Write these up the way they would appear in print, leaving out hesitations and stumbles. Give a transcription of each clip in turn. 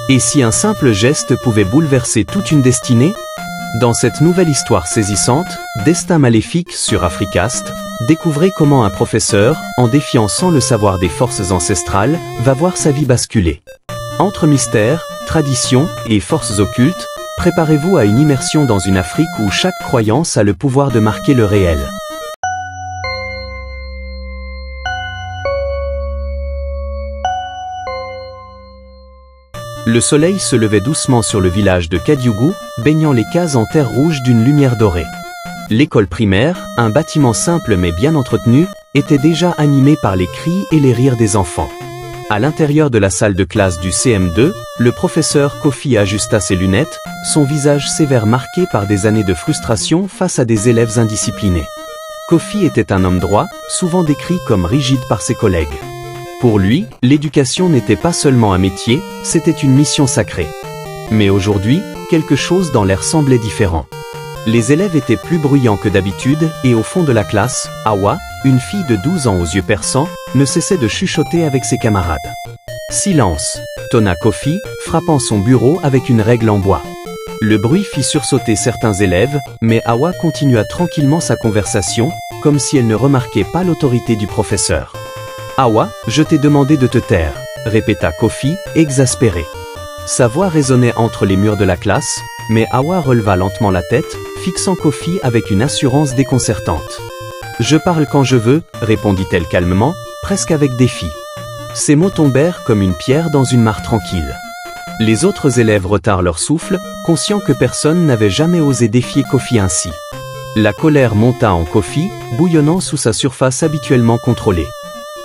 Et si un simple geste pouvait bouleverser toute une destinée? Dans cette nouvelle histoire saisissante, Destin maléfique sur Africast, découvrez comment un professeur, en défiant sans le savoir des forces ancestrales, va voir sa vie basculer. Entre mystère, tradition et forces occultes, préparez-vous à une immersion dans une Afrique où chaque croyance a le pouvoir de marquer le réel. Le soleil se levait doucement sur le village de Kadiougou, baignant les cases en terre rouge d'une lumière dorée. L'école primaire, un bâtiment simple mais bien entretenu, était déjà animé par les cris et les rires des enfants. À l'intérieur de la salle de classe du CM2, le professeur Kofi ajusta ses lunettes, son visage sévère marqué par des années de frustration face à des élèves indisciplinés. Kofi était un homme droit, souvent décrit comme rigide par ses collègues. Pour lui, l'éducation n'était pas seulement un métier, c'était une mission sacrée. Mais aujourd'hui, quelque chose dans l'air semblait différent. Les élèves étaient plus bruyants que d'habitude et au fond de la classe, Awa, une fille de 12 ans aux yeux perçants, ne cessait de chuchoter avec ses camarades. « Silence !» tonna Kofi, frappant son bureau avec une règle en bois. Le bruit fit sursauter certains élèves, mais Awa continua tranquillement sa conversation, comme si elle ne remarquait pas l'autorité du professeur. « Awa, je t'ai demandé de te taire », répéta Kofi, exaspéré. Sa voix résonnait entre les murs de la classe, mais Awa releva lentement la tête, fixant Kofi avec une assurance déconcertante. « Je parle quand je veux », répondit-elle calmement, presque avec défi. Ces mots tombèrent comme une pierre dans une mare tranquille. Les autres élèves retinrent leur souffle, conscients que personne n'avait jamais osé défier Kofi ainsi. La colère monta en Kofi, bouillonnant sous sa surface habituellement contrôlée.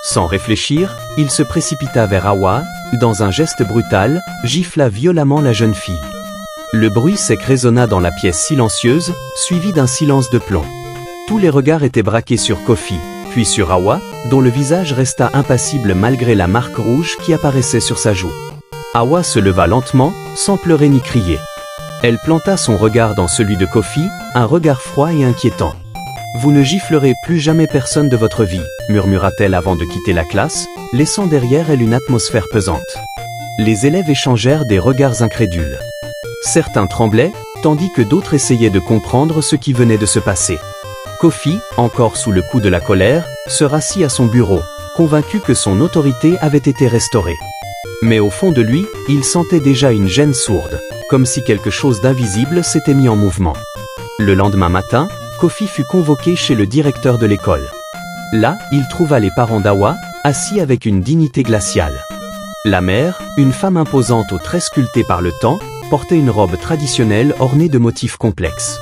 Sans réfléchir, il se précipita vers Awa, dans un geste brutal, gifla violemment la jeune fille. Le bruit sec résonna dans la pièce silencieuse, suivi d'un silence de plomb. Tous les regards étaient braqués sur Kofi, puis sur Awa, dont le visage resta impassible malgré la marque rouge qui apparaissait sur sa joue. Awa se leva lentement, sans pleurer ni crier. Elle planta son regard dans celui de Kofi, un regard froid et inquiétant. « Vous ne giflerez plus jamais personne de votre vie », murmura-t-elle avant de quitter la classe, laissant derrière elle une atmosphère pesante. Les élèves échangèrent des regards incrédules. Certains tremblaient, tandis que d'autres essayaient de comprendre ce qui venait de se passer. Kofi, encore sous le coup de la colère, se rassit à son bureau, convaincu que son autorité avait été restaurée. Mais au fond de lui, il sentait déjà une gêne sourde, comme si quelque chose d'invisible s'était mis en mouvement. Le lendemain matin, Kofi fut convoqué chez le directeur de l'école. Là, il trouva les parents d'Awa, assis avec une dignité glaciale. La mère, une femme imposante aux traits sculptés par le temps, portait une robe traditionnelle ornée de motifs complexes.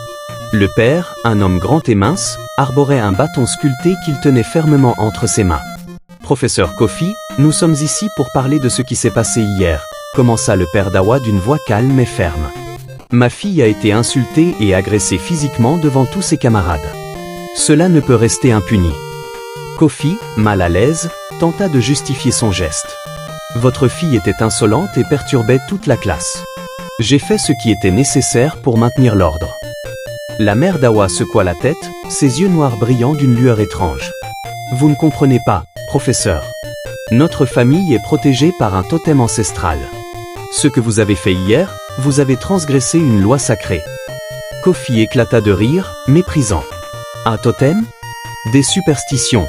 Le père, un homme grand et mince, arborait un bâton sculpté qu'il tenait fermement entre ses mains. « Professeur Kofi, nous sommes ici pour parler de ce qui s'est passé hier », commença le père d'Awa d'une voix calme et ferme. « Ma fille a été insultée et agressée physiquement devant tous ses camarades. Cela ne peut rester impuni. » Kofi, mal à l'aise, tenta de justifier son geste. « Votre fille était insolente et perturbait toute la classe. J'ai fait ce qui était nécessaire pour maintenir l'ordre. » La mère d'Awa secoua la tête, ses yeux noirs brillant d'une lueur étrange. « Vous ne comprenez pas, professeur. Notre famille est protégée par un totem ancestral. Ce que vous avez fait hier, vous avez transgressé une loi sacrée. » Kofi éclata de rire, méprisant. « Un totem? Des superstitions.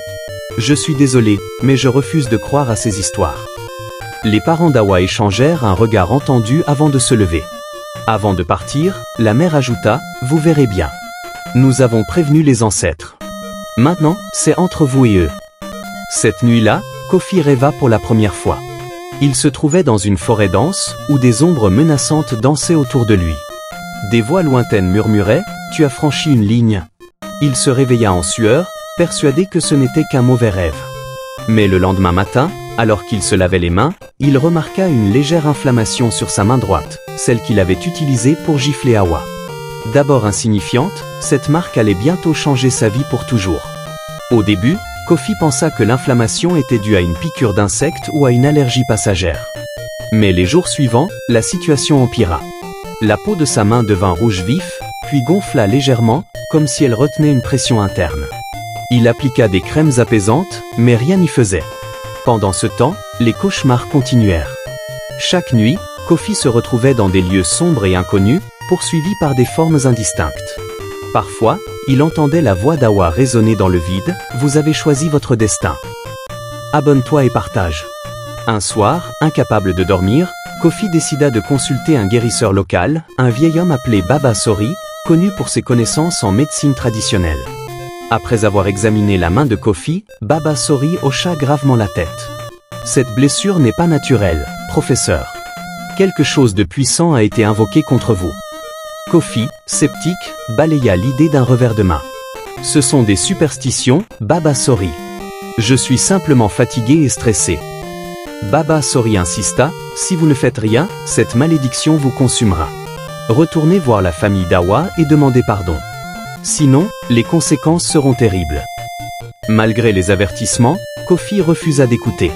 Je suis désolé, mais je refuse de croire à ces histoires. » Les parents d'Awa échangèrent un regard entendu avant de se lever. Avant de partir, la mère ajouta « Vous verrez bien. Nous avons prévenu les ancêtres. Maintenant, c'est entre vous et eux. » Cette nuit-là, Kofi rêva pour la première fois. Il se trouvait dans une forêt dense, où des ombres menaçantes dansaient autour de lui. Des voix lointaines murmuraient « Tu as franchi une ligne. » Il se réveilla en sueur, persuadé que ce n'était qu'un mauvais rêve. Mais le lendemain matin, alors qu'il se lavait les mains, il remarqua une légère inflammation sur sa main droite, celle qu'il avait utilisée pour gifler Awa. D'abord insignifiante, cette marque allait bientôt changer sa vie pour toujours. Au début, Kofi pensa que l'inflammation était due à une piqûre d'insecte ou à une allergie passagère. Mais les jours suivants, la situation empira. La peau de sa main devint rouge vif, puis gonfla légèrement, comme si elle retenait une pression interne. Il appliqua des crèmes apaisantes, mais rien n'y faisait. Pendant ce temps, les cauchemars continuèrent. Chaque nuit, Kofi se retrouvait dans des lieux sombres et inconnus, poursuivi par des formes indistinctes. Parfois, il entendait la voix d'Awa résonner dans le vide, « Vous avez choisi votre destin. Abonne-toi et partage ». Un soir, incapable de dormir, Kofi décida de consulter un guérisseur local, un vieil homme appelé Baba Sori, connu pour ses connaissances en médecine traditionnelle. Après avoir examiné la main de Kofi, Baba Sori hocha gravement la tête. « Cette blessure n'est pas naturelle, professeur. Quelque chose de puissant a été invoqué contre vous. » Kofi, sceptique, balaya l'idée d'un revers de main. « Ce sont des superstitions, Baba Sori. Je suis simplement fatigué et stressé. » Baba Sori insista, « Si vous ne faites rien, cette malédiction vous consumera. Retournez voir la famille d'Awa et demandez pardon. Sinon, les conséquences seront terribles. » Malgré les avertissements, Kofi refusa d'écouter.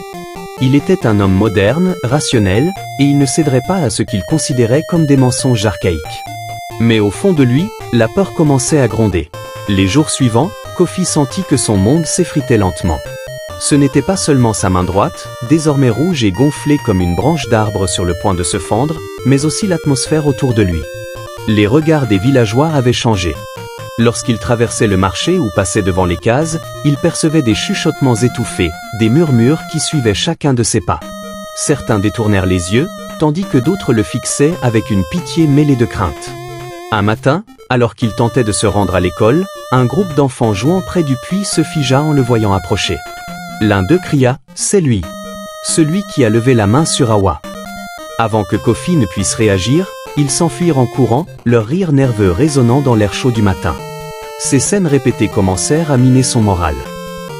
Il était un homme moderne, rationnel, et il ne céderait pas à ce qu'il considérait comme des mensonges archaïques. Mais au fond de lui, la peur commençait à gronder. Les jours suivants, Kofi sentit que son monde s'effritait lentement. Ce n'était pas seulement sa main droite, désormais rouge et gonflée comme une branche d'arbre sur le point de se fendre, mais aussi l'atmosphère autour de lui. Les regards des villageois avaient changé. Lorsqu'il traversait le marché ou passait devant les cases, il percevait des chuchotements étouffés, des murmures qui suivaient chacun de ses pas. Certains détournèrent les yeux, tandis que d'autres le fixaient avec une pitié mêlée de crainte. Un matin, alors qu'il tentait de se rendre à l'école, un groupe d'enfants jouant près du puits se figea en le voyant approcher. L'un d'eux cria « C'est lui !» Celui qui a levé la main sur Awa. Avant que Kofi ne puisse réagir, ils s'enfuirent en courant, leur rire nerveux résonnant dans l'air chaud du matin. Ces scènes répétées commencèrent à miner son moral.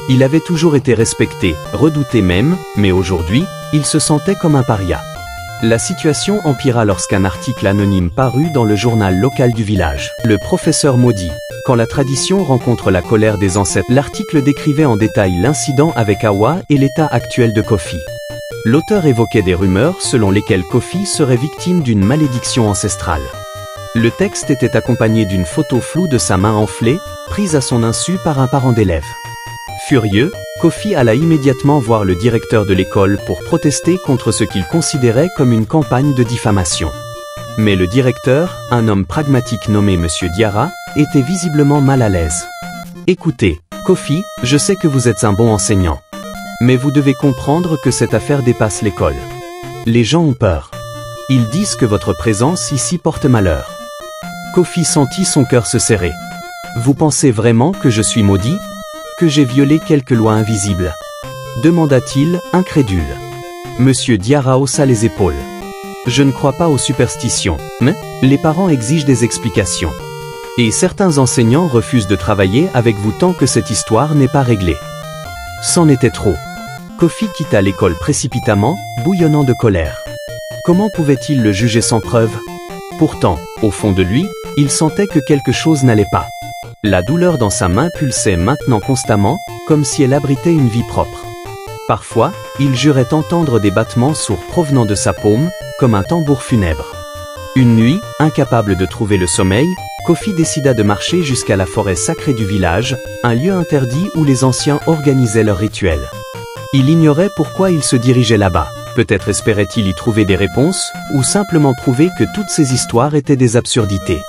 Il avait toujours été respecté, redouté même, mais aujourd'hui, il se sentait comme un paria. La situation empira lorsqu'un article anonyme parut dans le journal local du village. Le professeur maudit. Quand la tradition rencontre la colère des ancêtres, l'article décrivait en détail l'incident avec Awa et l'état actuel de Kofi. L'auteur évoquait des rumeurs selon lesquelles Kofi serait victime d'une malédiction ancestrale. Le texte était accompagné d'une photo floue de sa main enflée, prise à son insu par un parent d'élève. Furieux, Kofi alla immédiatement voir le directeur de l'école pour protester contre ce qu'il considérait comme une campagne de diffamation. Mais le directeur, un homme pragmatique nommé Monsieur Diarra, était visiblement mal à l'aise. « Écoutez, Kofi, je sais que vous êtes un bon enseignant. Mais vous devez comprendre que cette affaire dépasse l'école. Les gens ont peur. Ils disent que votre présence ici porte malheur. » Kofi sentit son cœur se serrer. « Vous pensez vraiment que je suis maudit ? Que j'ai violé quelque loi invisible ?» demanda-t-il, incrédule. Monsieur Diarra haussa les épaules. « Je ne crois pas aux superstitions, mais les parents exigent des explications. Et certains enseignants refusent de travailler avec vous tant que cette histoire n'est pas réglée. » C'en était trop. Kofi quitta l'école précipitamment, bouillonnant de colère. Comment pouvait-il le juger sans preuve? Pourtant, au fond de lui, il sentait que quelque chose n'allait pas. La douleur dans sa main pulsait maintenant constamment, comme si elle abritait une vie propre. Parfois, il jurait entendre des battements sourds provenant de sa paume, comme un tambour funèbre. Une nuit, incapable de trouver le sommeil, Kofi décida de marcher jusqu'à la forêt sacrée du village, un lieu interdit où les anciens organisaient leurs rituels. Il ignorait pourquoi il se dirigeait là-bas. Peut-être espérait-il y trouver des réponses, ou simplement prouver que toutes ces histoires étaient des absurdités.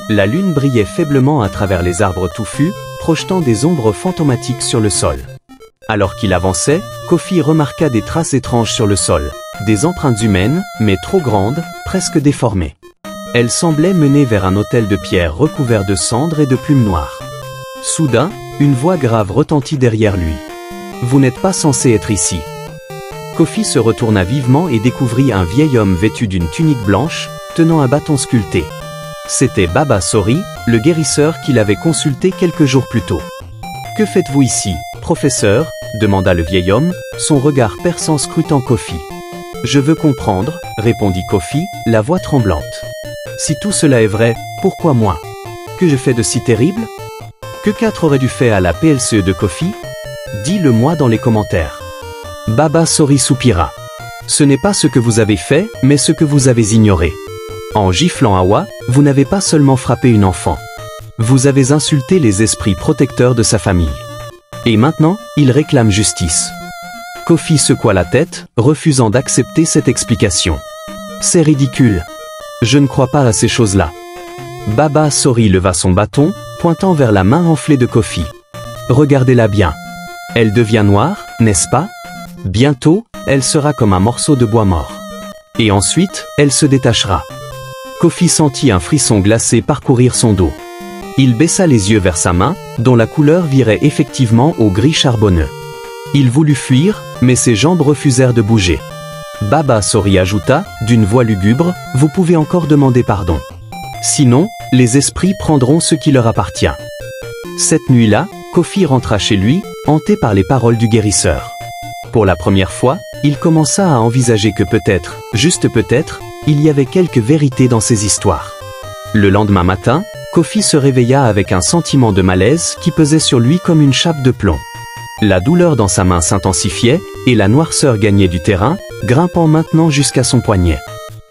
La lune brillait faiblement à travers les arbres touffus, projetant des ombres fantomatiques sur le sol. Alors qu'il avançait, Kofi remarqua des traces étranges sur le sol, des empreintes humaines, mais trop grandes, presque déformées. Elles semblaient mener vers un autel de pierre recouvert de cendres et de plumes noires. Soudain, une voix grave retentit derrière lui. « Vous n'êtes pas censé être ici. » Kofi se retourna vivement et découvrit un vieil homme vêtu d'une tunique blanche, tenant un bâton sculpté. C'était Baba Sori, le guérisseur qu'il avait consulté quelques jours plus tôt. « Que faites-vous ici, professeur ?» demanda le vieil homme, son regard perçant scrutant Kofi. « Je veux comprendre, » répondit Kofi, la voix tremblante. « Si tout cela est vrai, pourquoi moi? Que je fais de si terrible? Que 4 aurait dû faire à la PLCE de Kofi? Dis-le-moi dans les commentaires. » Baba Sori soupira. « Ce n'est pas ce que vous avez fait, mais ce que vous avez ignoré. En giflant Awa, vous n'avez pas seulement frappé une enfant. Vous avez insulté les esprits protecteurs de sa famille. Et maintenant, il réclame justice. » Kofi secoua la tête, refusant d'accepter cette explication. C'est ridicule. Je ne crois pas à ces choses-là. Baba Sori leva son bâton, pointant vers la main enflée de Kofi. Regardez-la bien. Elle devient noire, n'est-ce pas? Bientôt, elle sera comme un morceau de bois mort. Et ensuite, elle se détachera. Kofi sentit un frisson glacé parcourir son dos. Il baissa les yeux vers sa main, dont la couleur virait effectivement au gris charbonneux. Il voulut fuir, mais ses jambes refusèrent de bouger. Baba Sori ajouta, d'une voix lugubre, « Vous pouvez encore demander pardon. Sinon, les esprits prendront ce qui leur appartient. » Cette nuit-là, Kofi rentra chez lui, hanté par les paroles du guérisseur. Pour la première fois, il commença à envisager que peut-être, juste peut-être, il y avait quelque vérité dans ces histoires. Le lendemain matin, Kofi se réveilla avec un sentiment de malaise qui pesait sur lui comme une chape de plomb. La douleur dans sa main s'intensifiait, et la noirceur gagnait du terrain, grimpant maintenant jusqu'à son poignet.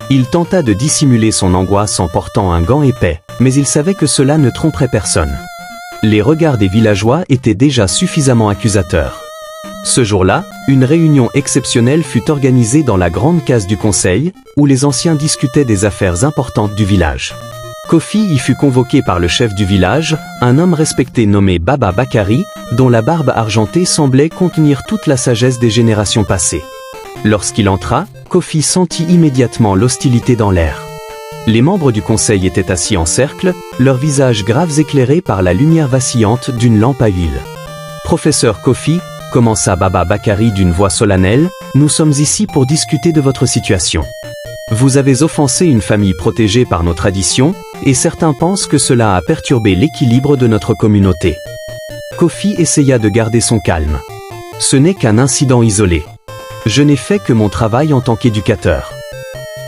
Il tenta de dissimuler son angoisse en portant un gant épais, mais il savait que cela ne tromperait personne. Les regards des villageois étaient déjà suffisamment accusateurs. Ce jour-là, une réunion exceptionnelle fut organisée dans la grande case du conseil, où les anciens discutaient des affaires importantes du village. Kofi y fut convoqué par le chef du village, un homme respecté nommé Baba Bakari, dont la barbe argentée semblait contenir toute la sagesse des générations passées. Lorsqu'il entra, Kofi sentit immédiatement l'hostilité dans l'air. Les membres du conseil étaient assis en cercle, leurs visages graves éclairés par la lumière vacillante d'une lampe à huile. « Professeur Kofi », commença Baba Bakari d'une voix solennelle, « nous sommes ici pour discuter de votre situation. Vous avez offensé une famille protégée par nos traditions, et certains pensent que cela a perturbé l'équilibre de notre communauté. » Kofi essaya de garder son calme. « Ce n'est qu'un incident isolé. Je n'ai fait que mon travail en tant qu'éducateur. »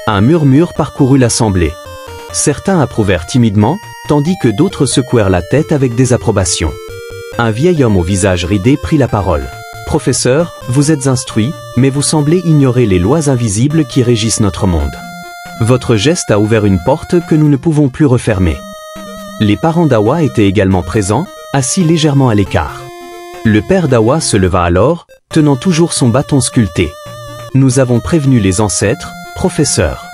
Un murmure parcourut l'assemblée. Certains approuvèrent timidement, tandis que d'autres secouèrent la tête avec désapprobation. Un vieil homme au visage ridé prit la parole. « Professeur, vous êtes instruit, mais vous semblez ignorer les lois invisibles qui régissent notre monde. Votre geste a ouvert une porte que nous ne pouvons plus refermer. » Les parents d'Awa étaient également présents, assis légèrement à l'écart. Le père d'Awa se leva alors, tenant toujours son bâton sculpté. « Nous avons prévenu les ancêtres, professeur.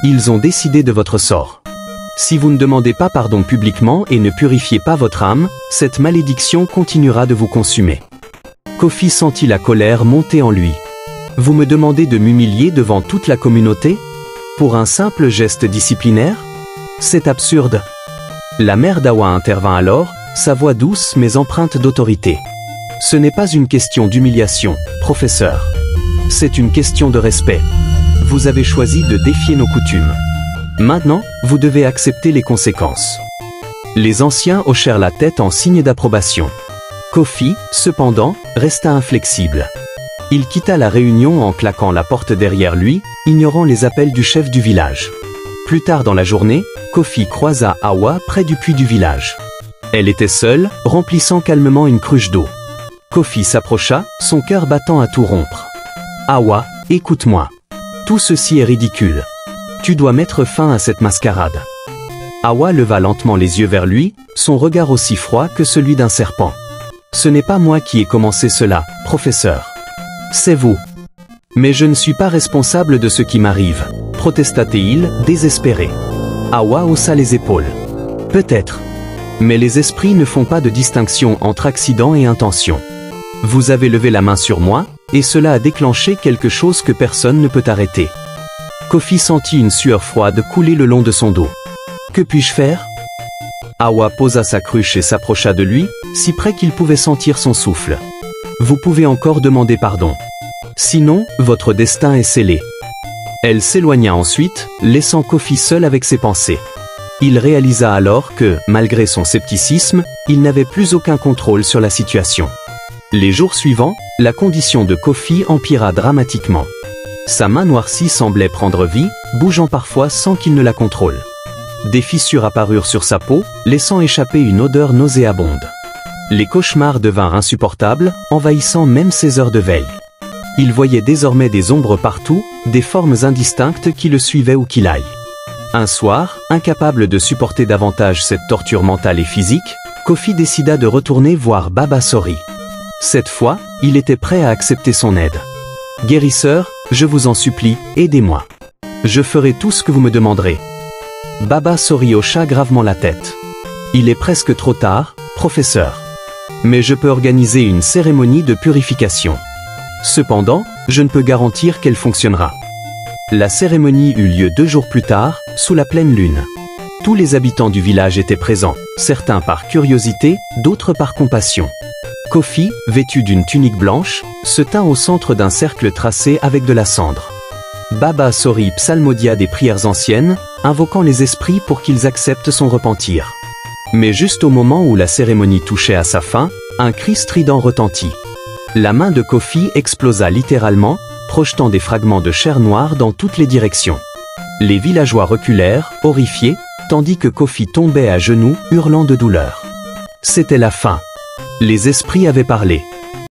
Ils ont décidé de votre sort. Si vous ne demandez pas pardon publiquement et ne purifiez pas votre âme, cette malédiction continuera de vous consumer. » Kofi sentit la colère monter en lui. « Vous me demandez de m'humilier devant toute la communauté? Pour un simple geste disciplinaire? C'est absurde. » La mère d'Awa intervint alors, sa voix douce mais empreinte d'autorité. « Ce n'est pas une question d'humiliation, professeur. C'est une question de respect. Vous avez choisi de défier nos coutumes. Maintenant, vous devez accepter les conséquences. » Les anciens hochèrent la tête en signe d'approbation. Kofi, cependant, resta inflexible. Il quitta la réunion en claquant la porte derrière lui, ignorant les appels du chef du village. Plus tard dans la journée, Kofi croisa Awa près du puits du village. Elle était seule, remplissant calmement une cruche d'eau. Kofi s'approcha, son cœur battant à tout rompre. « Awa, écoute-moi. Tout ceci est ridicule. Tu dois mettre fin à cette mascarade. » Awa leva lentement les yeux vers lui, son regard aussi froid que celui d'un serpent. « Ce n'est pas moi qui ai commencé cela, professeur. C'est vous. »« Mais je ne suis pas responsable de ce qui m'arrive, » protesta-t-il, désespéré. Awa haussa les épaules. « Peut-être. Mais les esprits ne font pas de distinction entre accident et intention. Vous avez levé la main sur moi, et cela a déclenché quelque chose que personne ne peut arrêter. » Kofi sentit une sueur froide couler le long de son dos. « Que puis-je faire ?» Awa posa sa cruche et s'approcha de lui, si près qu'il pouvait sentir son souffle. « Vous pouvez encore demander pardon. Sinon, votre destin est scellé. » Elle s'éloigna ensuite, laissant Kofi seul avec ses pensées. Il réalisa alors que, malgré son scepticisme, il n'avait plus aucun contrôle sur la situation. Les jours suivants, la condition de Kofi empira dramatiquement. Sa main noircie semblait prendre vie, bougeant parfois sans qu'il ne la contrôle. Des fissures apparurent sur sa peau, laissant échapper une odeur nauséabonde. Les cauchemars devinrent insupportables, envahissant même ses heures de veille. Il voyait désormais des ombres partout, des formes indistinctes qui le suivaient où qu'il aille. Un soir, incapable de supporter davantage cette torture mentale et physique, Kofi décida de retourner voir Baba Sori. Cette fois, il était prêt à accepter son aide. « Guérisseur, je vous en supplie, aidez-moi. Je ferai tout ce que vous me demanderez. Baba Sori hocha gravement la tête. Il est presque trop tard, professeur. Mais je peux organiser une cérémonie de purification. Cependant, je ne peux garantir qu'elle fonctionnera. La cérémonie eut lieu 2 jours plus tard, sous la pleine lune. Tous les habitants du village étaient présents, certains par curiosité, d'autres par compassion. Kofi, vêtu d'une tunique blanche, se tint au centre d'un cercle tracé avec de la cendre. Baba Sori psalmodia des prières anciennes, invoquant les esprits pour qu'ils acceptent son repentir. Mais juste au moment où la cérémonie touchait à sa fin, un cri strident retentit. La main de Kofi explosa littéralement, projetant des fragments de chair noire dans toutes les directions. Les villageois reculèrent, horrifiés, tandis que Kofi tombait à genoux, hurlant de douleur. C'était la fin. Les esprits avaient parlé.